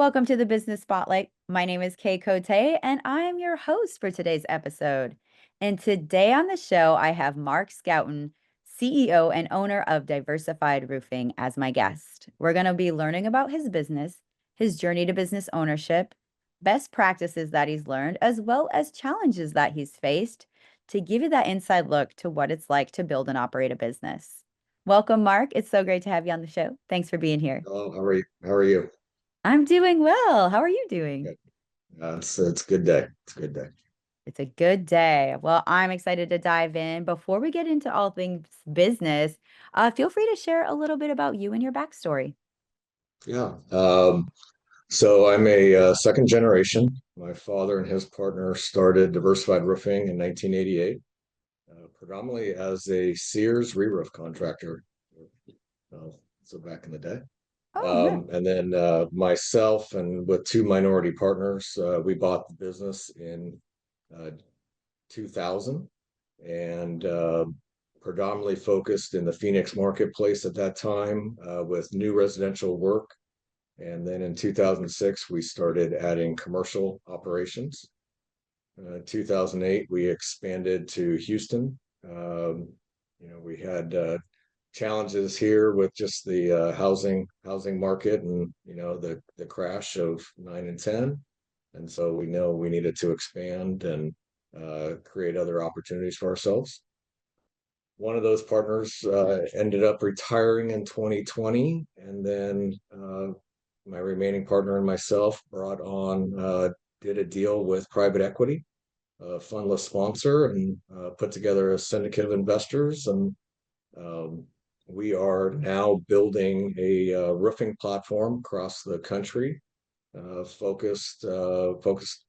Welcome to the Business Spotlight. My name is Kay Cote, and I am your host for today's episode. And today on the show, I have Mark Schouten, CEO and owner of Diversified Roofing, as my guest. We're going to be learning about his business, his journey to business ownership, best practices that he's learned, as well as challenges that he's faced to give you that inside look to what it's like to build and operate a business. Welcome, Mark. It's so great to have you on the show. Thanks for being here. Oh, how are you? How are you? I'm doing well. How are you doing? Good. It's a good day. It's a good day. It's a good day. Well, I'm excited to dive in. Before we get into all things business, feel free to share a little bit about you and your backstory. Yeah. So I'm a second generation. My father and his partner started Diversified Roofing in 1988, predominantly as a Sears re-roof contractor. So back in the day. Oh, no. And then myself and with two minority partners, we bought the business in uh, 2000 and predominantly focused in the Phoenix marketplace at that time with new residential work. And then in 2006, we started adding commercial operations. 2008, we expanded to Houston. We had challenges here with just the housing market and the crash of 9 and 10, and so we know we needed to expand and create other opportunities for ourselves. One of those partners ended up retiring in 2020, and then my remaining partner and myself did a deal with private equity, a fundless sponsor, and put together a syndicate of investors. And um, we are now building a roofing platform across the country, focused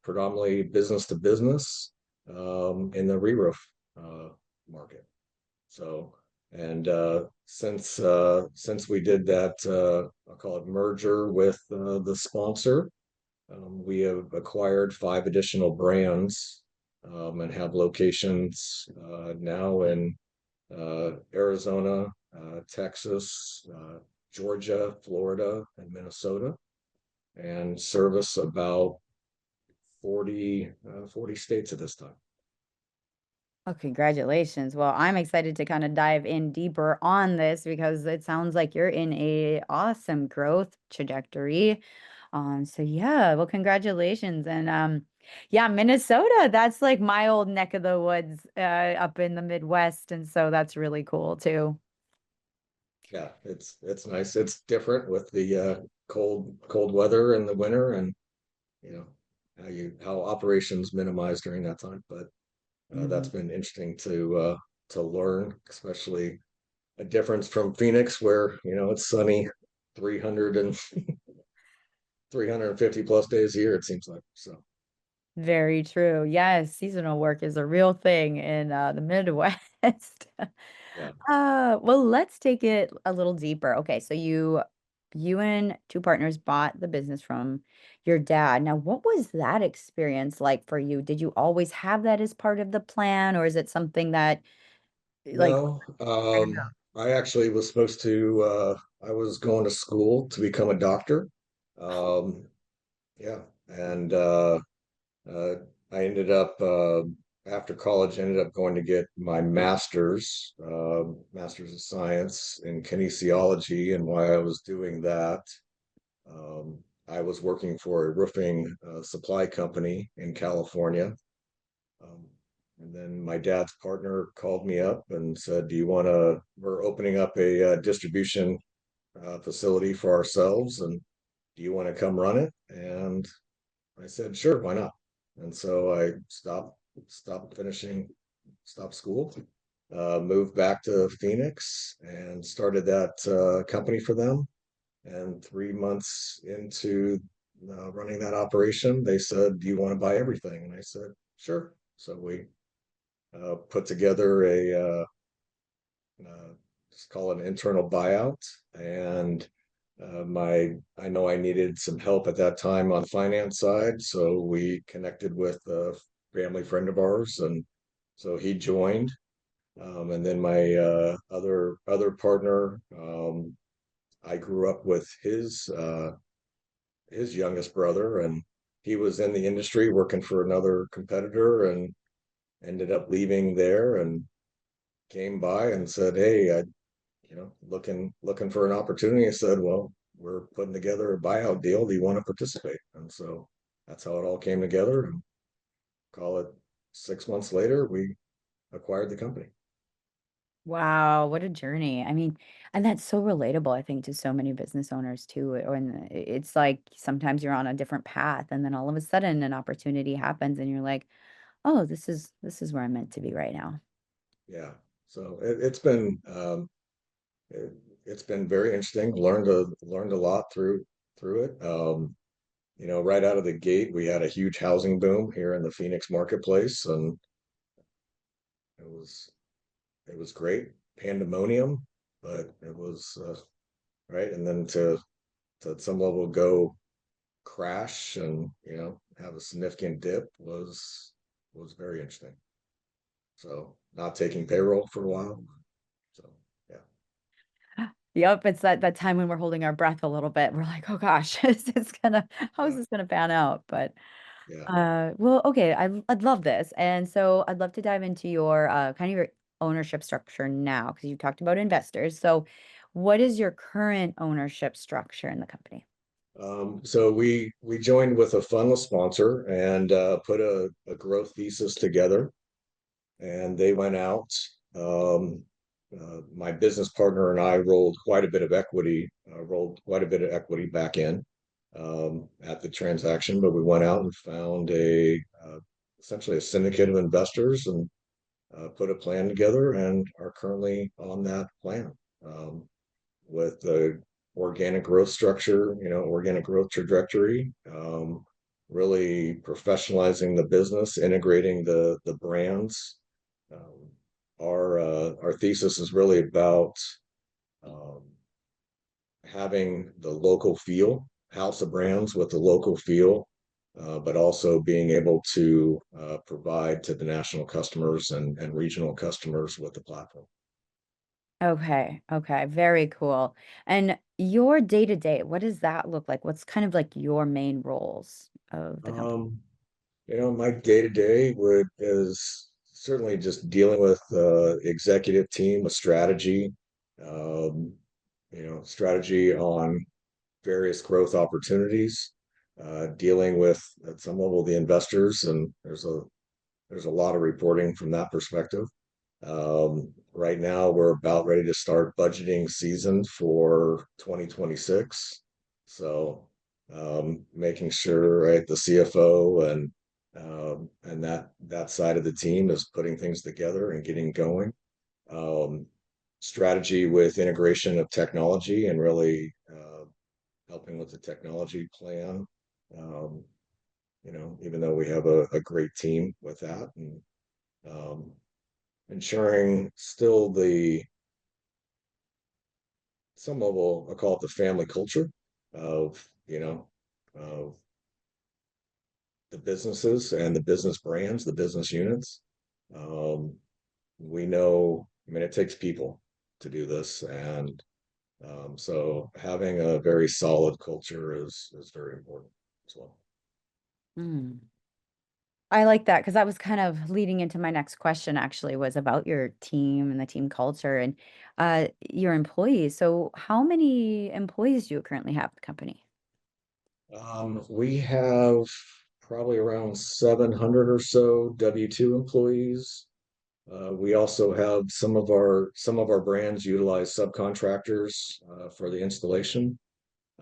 predominantly business to business in the re-roof market. So, and since we did that, I'll call it merger with the sponsor, we have acquired 5 additional brands and have locations now in Arizona, Texas, Georgia, Florida, and Minnesota, and service about 40 states at this time. Oh, congratulations. Well, I'm excited to kind of dive in deeper on this because it sounds like you're in a awesome growth trajectory. So yeah, well, congratulations. And yeah, Minnesota, that's like my old neck of the woods up in the Midwest. And so that's really cool too. Yeah, it's nice. It's different with the cold weather in the winter, and you know how operations minimize during that time. But that's Mhm. been interesting to learn, especially a difference from Phoenix, where it's sunny 300 and 350 plus days a year, it seems like. So Very true. Yes, seasonal work is a real thing in the Midwest. yeah. Well, let's take it a little deeper. Okay, so you and two partners bought the business from your dad. Now, what was that experience like for you? Did you always have that as part of the plan, or is it something that like No, I don't know. I actually was supposed to I was going to school to become a doctor. Um, yeah, and uh, I ended up after college ended up going to get my master's of science in kinesiology. And while I was doing that, um, I was working for a roofing supply company in California. Um, and then my dad's partner called me up and said, "Do you want to? We're opening up a distribution facility for ourselves, and do you want to come run it?" And I said, "Sure, why not?" And so I stopped school, moved back to Phoenix, and started that company for them. And 3 months into running that operation, they said, "Do you want to buy everything?" And I said, "Sure." So we put together just call it an internal buyout. And I know I needed some help at that time on the finance side, so we connected with a family friend of ours, and so he joined. And then my other partner, I grew up with his youngest brother, and he was in the industry working for another competitor and ended up leaving there and came by and said, "Hey, looking for an opportunity." I said, "Well, we're putting together a buyout deal. Do you want to participate?" And so that's how it all came together. And call it 6 months later, we acquired the company. Wow, what a journey. I mean, and that's so relatable, I think, to so many business owners too. When it's like sometimes you're on a different path and then all of a sudden an opportunity happens and you're like, "Oh, this is where I'm meant to be right now." Yeah. So it, it's been very interesting. Learned a lot through it. Right out of the gate, we had a huge housing boom here in the Phoenix marketplace, and it was it was great. Pandemonium, but it was right. And then to at some level go crash and have a significant dip was very interesting. So not taking payroll for a while. So yeah, Yep, it's that time when we're holding our breath a little bit. We're like, "Oh gosh, how is yeah, this gonna pan out?" But yeah. well, okay, I'd love this. And so I'd love to dive into your kind of your ownership structure now because you talked about investors. So what is your current ownership structure in the company? So we joined with a fundless sponsor and put a growth thesis together, and they went out. Um, my business partner and I rolled quite a bit of equity back in at the transaction, but we went out and found essentially a syndicate of investors and put a plan together and are currently on that plan with the organic growth structure, organic growth trajectory, really professionalizing the business, integrating the brands. Um, our thesis is really about um, having the local feel, house of brands with the local feel, but also being able to provide to the national customers and regional customers with the platform. Okay, okay, very cool. And your day to day, what does that look like? What's kind of like your main roles of the company? Um, my day to day would is certainly just dealing with the executive team with strategy, um, strategy on various growth opportunities, dealing with at some level the investors, and there's a lot of reporting from that perspective. Right now, we're about ready to start budgeting season for 2026. So, making sure, right, the CFO and that side of the team is putting things together and getting going. Um, Strategy with integration of technology and really helping with the technology plan. Um, Even though we have a great team with that, and um, ensuring still the some level, I call it the family culture of, of the businesses and the business brands, the business units. Um, we know, I mean, it takes people to do this. And so having a very solid culture is very important as well. Mm. I like that because that was kind of leading into my next question actually was about your team and the team culture and your employees. So how many employees do you currently have at the company? We have probably around 700 or so W-2 employees. We also have some of our brands utilize subcontractors for the installation,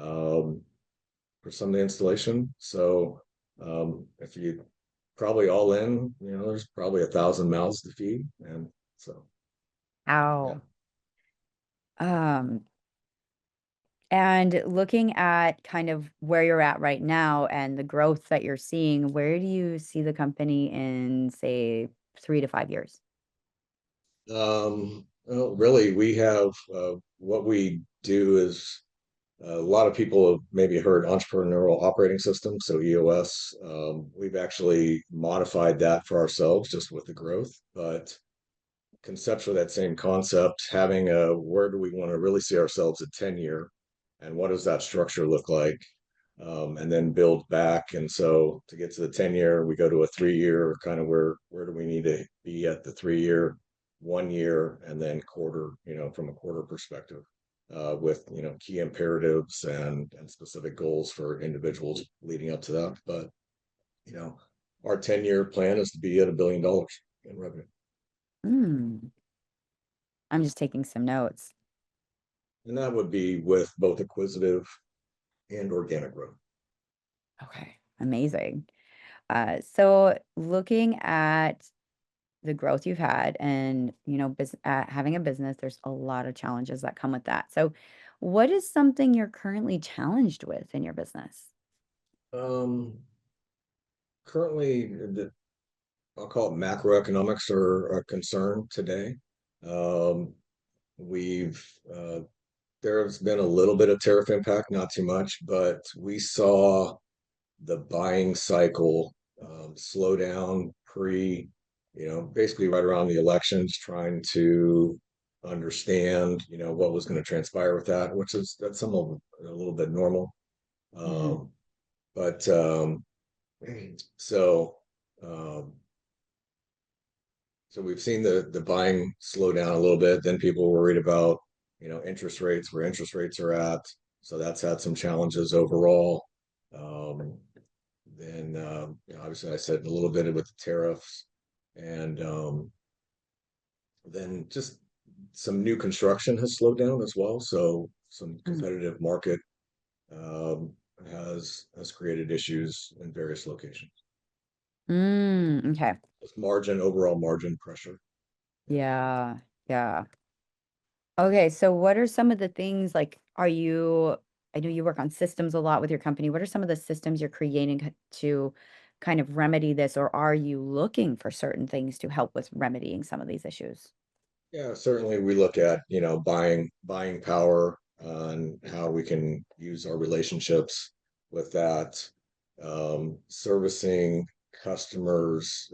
um, for some of the installation. So if you probably all in, there's probably 1,000 mouths to feed, and so yeah. How? Um, and looking at kind of where you're at right now and the growth that you're seeing, where do you see the company in, say, 3 to 5 years? Well, really, we have what we do is a lot of people have maybe heard entrepreneurial operating system, so EOS. We've actually modified that for ourselves just with the growth, but conceptually that same concept, having a where do we want to really see ourselves at 10 year and what does that structure look like? and then build back. And so to get to the 10-year, we go to a 3-year, kind of where do we need to be at the 3-year, 1 year, and then quarter, from a quarter perspective, with key imperatives and specific goals for individuals leading up to that. But you know, our 10-year plan is to be at $1 billion in revenue. Mm, I'm just taking some notes. And that would be with both acquisitive and organic growth. Okay, amazing. So looking at the growth you've had and, having a business, there's a lot of challenges that come with that. So what is something you're currently challenged with in your business? Um, Currently, I'll call it macroeconomics are a concern today. Um, we've There has been a little bit of tariff impact, not too much, but we saw the buying cycle slow down basically right around the elections, trying to understand, what was going to transpire with that, that's some of a little bit normal. Mhm. Um, but so um, so we've seen the buying slow down a little bit. Then people were worried about, interest rates, where interest rates are at. So that's had some challenges overall. Um, then obviously I said a little bit with the tariffs, and then just some new construction has slowed down as well. So some Mm, competitive market um, has created issues in various locations. okay. Just overall margin pressure. Yeah. Yeah. Yeah. Okay, so what are some of the things like I know you work on systems a lot with your company. What are some of the systems you're creating to kind of remedy this, or are you looking for certain things to help with remedying some of these issues? Yeah, certainly we look at, buying power and how we can use our relationships with that, servicing customers,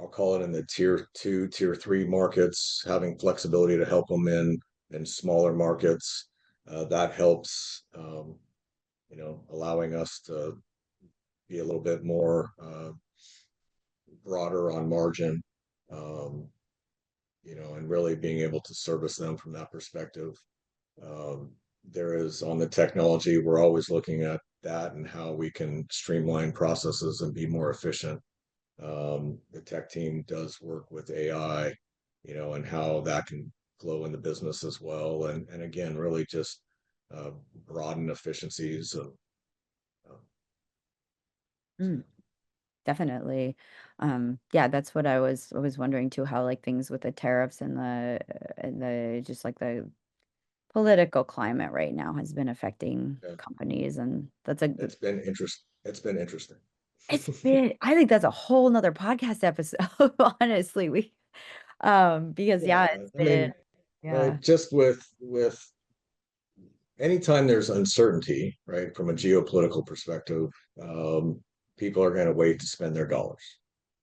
I'll call it in the tier two, tier three markets, having flexibility to help them in smaller markets. That helps, allowing us to be a little bit more broader on margin. Um, and really being able to service them from that perspective. Um, there is on the technology, we're always looking at that and how we can streamline processes and be more efficient. The tech team does work with AI, and how that can flow in the business as well. And again, really just uh, broaden efficiencies of. Uh, Mm, definitely. Yeah, that's what I was wondering too, how like things with the tariffs and the just like the political climate right now has been affecting yeah, companies, and that's a it's been interesting. I think that's a whole nother podcast episode, honestly. Because Yeah, yeah, it's I mean, been yeah. just with anytime there's uncertainty, right, from a geopolitical perspective, people are going to wait to spend their dollars.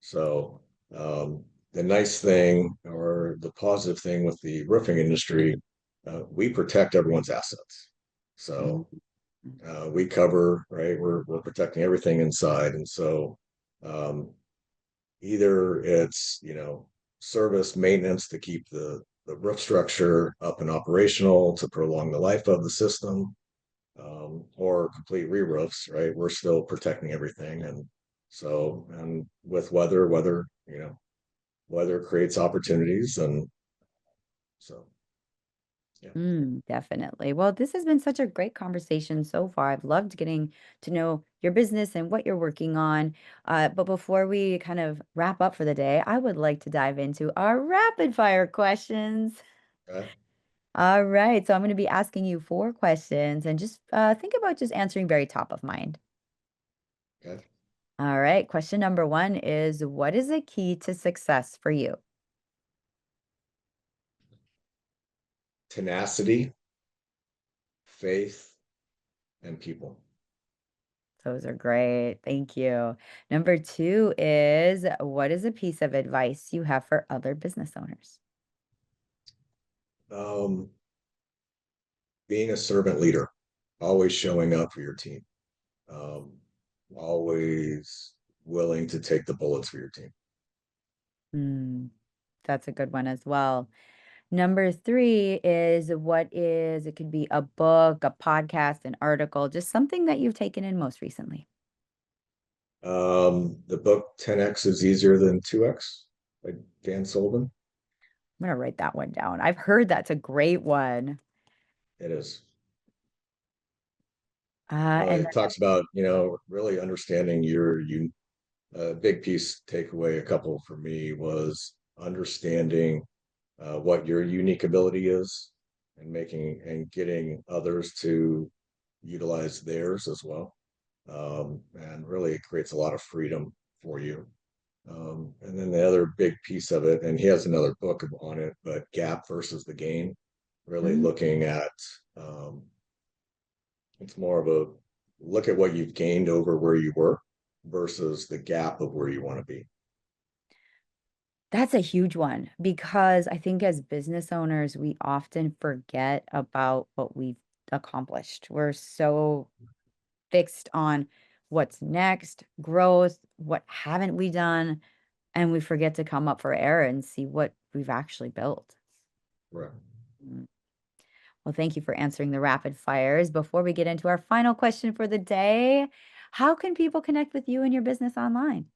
So the nice thing or the positive thing with the roofing industry, we protect everyone's assets. Mm, So we cover, right, we're protecting everything inside. And so um, either it's, service maintenance to keep the roof structure up and operational to prolong the life of the system, or complete re-roofs, right? We're still protecting everything. And with weather creates opportunities. And so, yeah, definitely. Well, this has been such a great conversation so far. I've loved getting to know your business and what you're working on. But before we kind of wrap up for the day, I would like to dive into our rapid fire questions. okay, All right. So I'm going to be asking you 4 questions and just think about just answering very top of mind. okay. All right. Question number one is, what is a key to success for you? Tenacity, faith, and people. Those are great. Thank you. Number two is, what is a piece of advice you have for other business owners? Um, Being a servant leader. always showing up for your team, um, always willing to take the bullets for your team. Mm, that's a good one as well. Number three is it could be a book, a podcast, an article, just something that you've taken in most recently. The book 10x is easier than 2x by Dan Sullivan. I'm gonna write that one down. I've heard that's a great one. It is. And It talks about, really understanding you. A big piece takeaway, a couple for me was understanding what your unique ability is and making and getting others to utilize theirs as well. And really, it creates a lot of freedom for you. And then the other big piece of it, and he has another book on it, but gap versus the gain, really then looking at um, it's more of a look at what you've gained over where you were versus the gap of where you want to be. that's a huge one because I think as business owners, we often forget about what we've accomplished. We're so fixed on what's next, growth, what haven't we done, and we forget to come up for air and see what we've actually built. Right. Mm. Well, thank you for answering the rapid fires. Before we get into our final question for the day, how can people connect with you and your business online?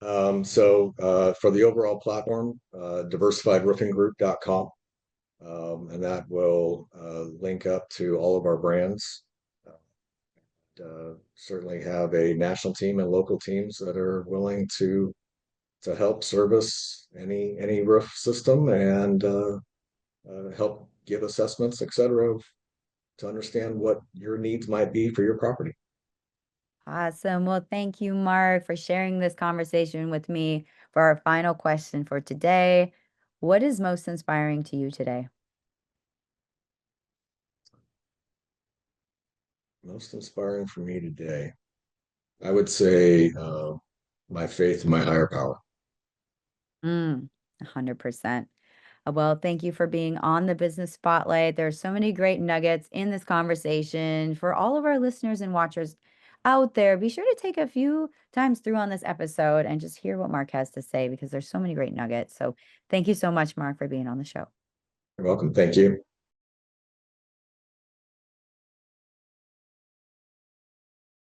For the overall platform, diversifiedroofinggroup.com, and that will link up to all of our brands. Certainly have a national team and local teams that are willing to help service any roof system and help give assessments, et cetera, to understand what your needs might be for your property. Awesome. Well, thank you, Mark, for sharing this conversation with me. For our final question for today, what is most inspiring to you today? Most inspiring for me today, I would say my faith in my higher power. 100%. Well, thank you for being on the business spotlight. There's so many great nuggets in this conversation. For all of our listeners and watchers out there, be sure to take a few times through on this episode and just hear what Mark has to say because there's so many great nuggets. So thank you so much, Mark, for being on the show. You're welcome. Thank you.